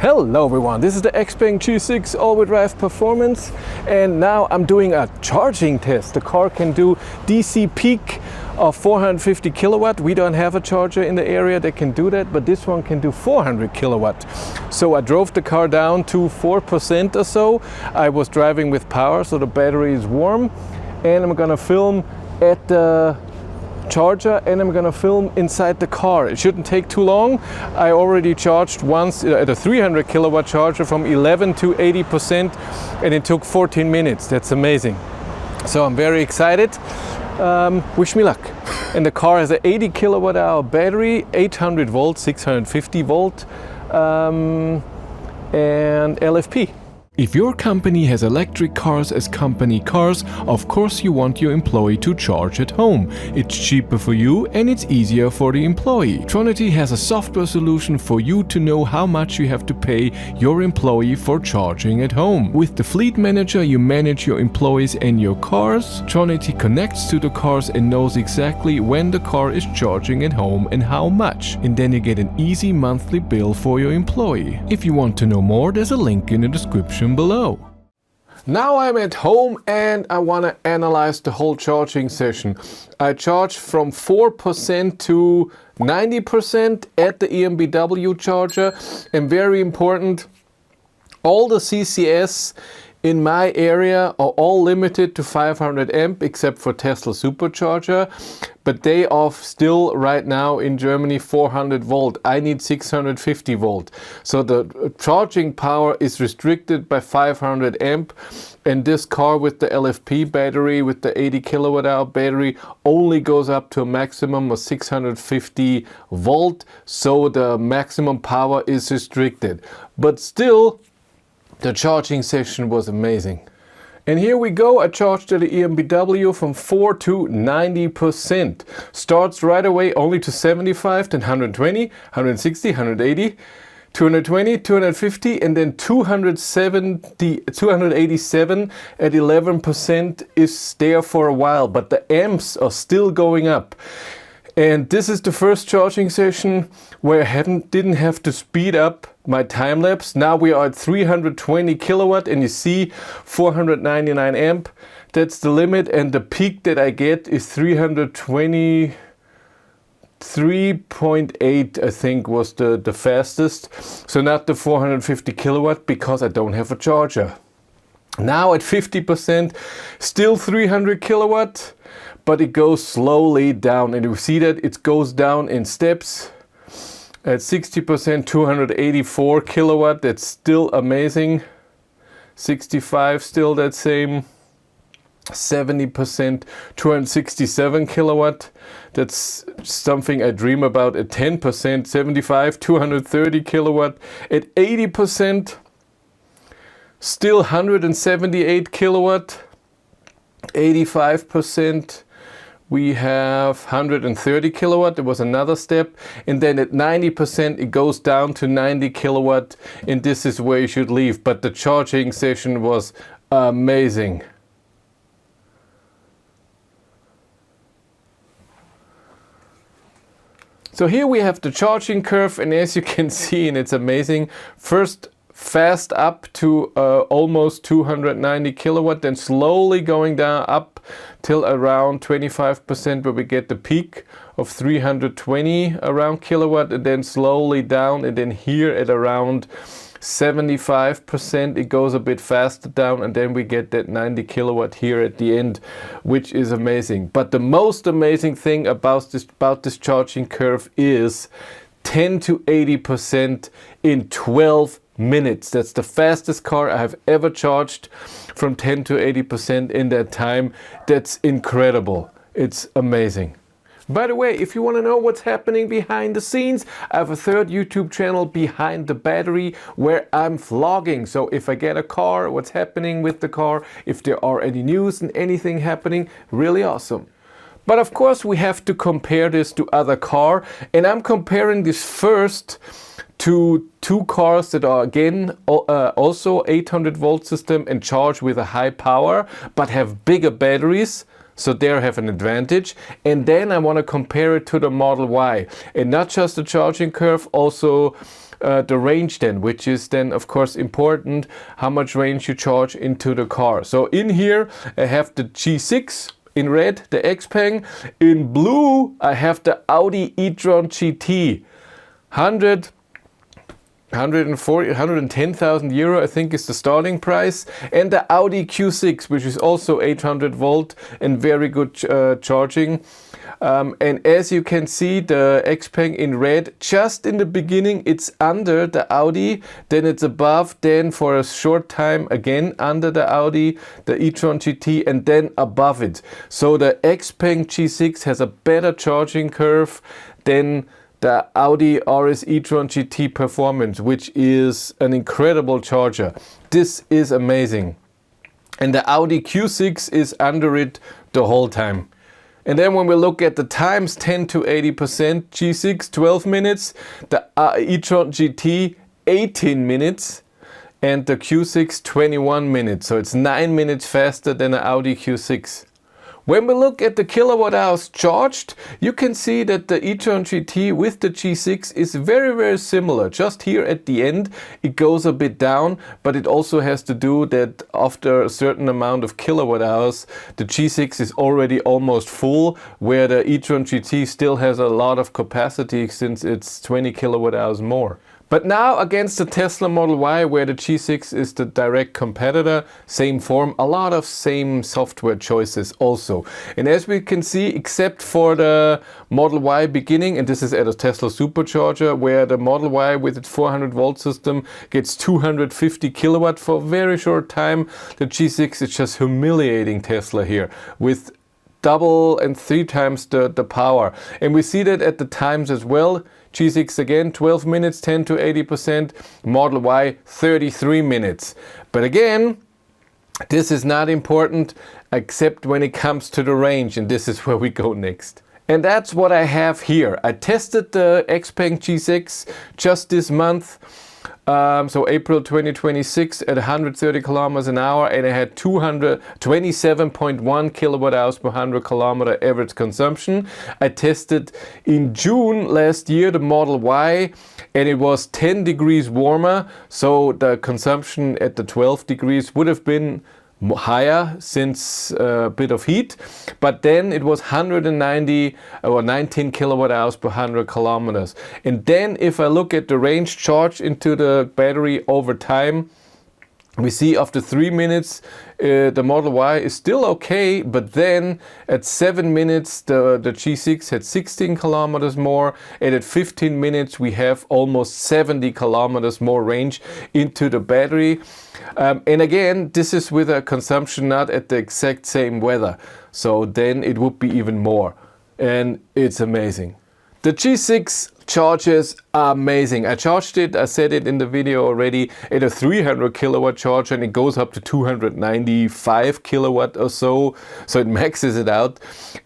Hello everyone, this is the XPeng G6 AWD Performance, and now I'm doing a charging test. The car can do DC peak of 450 kilowatt. We don't have a charger in the area that can do that, but this one can do 400 kilowatt. So I drove the car down to 4% or so. I was driving with power, so the battery is warm, and I'm gonna film at the charger and I'm gonna film inside the car. It shouldn't take too long. I already charged once at a 300 kilowatt charger from 11 to 80%, and it took 14 minutes. That's amazing. So I'm very excited. Wish me luck. And the car has an 80 kilowatt hour battery, 800 volt, 650 volt, and LFP. If your company has electric cars as company cars, of course you want your employee to charge at home. It's cheaper for you and it's easier for the employee. Tronity has a software solution for you to know how much you have to pay your employee for charging at home. With the Fleet Manager you manage your employees and your cars. Tronity connects to the cars and knows exactly when the car is charging at home and how much. And then you get an easy monthly bill for your employee. If you want to know more, there's a link in the description below. Now I'm at home and I want to analyze the whole charging session. I charged from 4% to 90% at the EMBW charger, and very important, all the CCS in my area are all limited to 500 amp except for Tesla supercharger, but they are still right now in Germany 400 volt. I need 650 volt. So the charging power is restricted by 500 amp, and this car with the LFP battery, with the 80 kilowatt hour battery, only goes up to a maximum of 650 volt. So the maximum power is restricted. But still, the charging session was amazing. And here we go. I charged at the EMBW from 4 to 90%. Starts right away only to 75, then 120, 160, 180, 220, 250, and then 287 at 11% is there for a while, but the amps are still going up. And this is the first charging session where I didn't have to speed up my time lapse. Now we are at 320 kilowatt and you see 499 amp. That's the limit, and the peak that I get is 323.8, I think was the fastest. So not the 450 kilowatt because I don't have a charger. Now at 50%, still 300 kilowatt. But it goes slowly down, and you see that it goes down in steps. At 60%, 284 kilowatt, that's still amazing. 65, still that same. 70%, 267 kilowatt, that's something I dream about. At 10%, 75, 230 kilowatt. At 80%, still 178 kilowatt. 85%, we have 130 kilowatt. There was another step, and then at 90% it goes down to 90 kilowatt, and this is where you should leave. But the charging session was amazing. So here we have the charging curve, and as you can see, and it's amazing, first fast up to almost 290 kilowatt, then slowly going down up till around 25% where we get the peak of 320 around kilowatt, and then slowly down, and then here at around 75% it goes a bit faster down, and then we get that 90 kilowatt here at the end, which is amazing. But the most amazing thing about this charging curve is 10 to 80% in 12 minutes. That's the fastest car I have ever charged, from 10 to 80% in that time. That's incredible. It's amazing. By the way, if you want to know what's happening behind the scenes, I have a third YouTube channel, Behind the Battery, where I'm vlogging. So if I get a car, what's happening with the car, if there are any news and anything happening, really awesome. But of course we have to compare this to other car, and I'm comparing this first to two cars that are again also 800 volt system and charge with a high power but have bigger batteries. So there I have an advantage. And then I want to compare it to the Model Y. And not just the charging curve, also the range then, which is then of course important, how much range you charge into the car. So in here I have the G6 in red, the XPeng. In blue I have the Audi e-tron GT. 110,000 euro I think is the starting price, and the Audi Q6, which is also 800 volt and very good charging. And as you can see, the XPeng in red, just in the beginning it's under the Audi, then it's above, then for a short time again under the Audi, the e-tron GT, and then above it. So the XPeng G6 has a better charging curve than the Audi RS e-tron GT Performance, which is an incredible charger. This is amazing. And the Audi Q6 is under it the whole time. And then when we look at the times, 10 to 80%, G6 12 minutes, the e-tron GT 18 minutes, and the Q6 21 minutes. So it's 9 minutes faster than the Audi Q6. When we look at the kilowatt hours charged, you can see that the e-tron GT with the G6 is very, very similar. Just here at the end, it goes a bit down, but it also has to do that after a certain amount of kilowatt hours, the G6 is already almost full, where the e-tron GT still has a lot of capacity since it's 20 kilowatt hours more. But now against the Tesla Model Y, where the G6 is the direct competitor, same form, a lot of same software choices also. And as we can see, except for the Model Y beginning, and this is at a Tesla supercharger, where the Model Y with its 400 volt system gets 250 kilowatt for a very short time, the G6 is just humiliating Tesla here with double and 3 times the power. And we see that at the times as well. G6 again, 12 minutes, 10 to 80%. Model Y, 33 minutes. But again, this is not important except when it comes to the range, and this is where we go next. And that's what I have here. I tested the XPeng G6 just this month. So April 2026 at 130 kilometers an hour, and I had 227.1 kilowatt hours per 100 kilometer average consumption. I tested in June last year the Model Y, and it was 10 degrees warmer, so the consumption at the 12 degrees would have been higher since a bit of heat, but then it was 190 or 19 kilowatt hours per 100 kilometers. And then if I look at the range charge into the battery over time, we see after 3 minutes the Model Y is still okay, but then at 7 minutes the G6 had 16 kilometers more, and at 15 minutes we have almost 70 kilometers more range into the battery. And again, this is with a consumption not at the exact same weather, so then it would be even more, and it's amazing. The G6 charges are amazing. I charged it, I said it in the video already, at a 300 kilowatt charger, and it goes up to 295 kilowatt or so, so it maxes it out.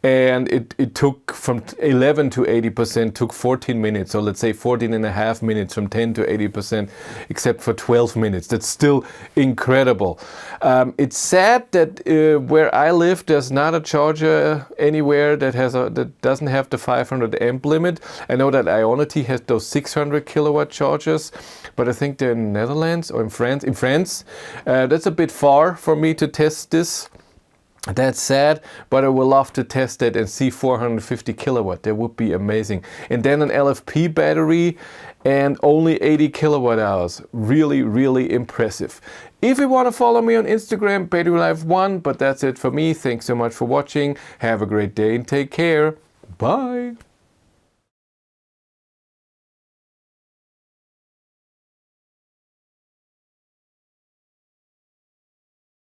And it took from 11 to 80%, took 14 minutes, so let's say 14 and a half minutes from 10 to 80%, except for 12 minutes. That's still incredible. It's sad that where I live, there's not a charger anywhere that doesn't have the 500 amp limit. I know that Ionity has those 600 kilowatt chargers, but I think they're in Netherlands or in France. That's a bit far for me to test this. That's sad, but I would love to test it and see 450 kilowatt. That would be amazing. And then an LFP battery and only 80 kilowatt hours. Really, really impressive. If you want to follow me on Instagram, BatteryLife1, but that's it for me. Thanks so much for watching. Have a great day and take care. Bye.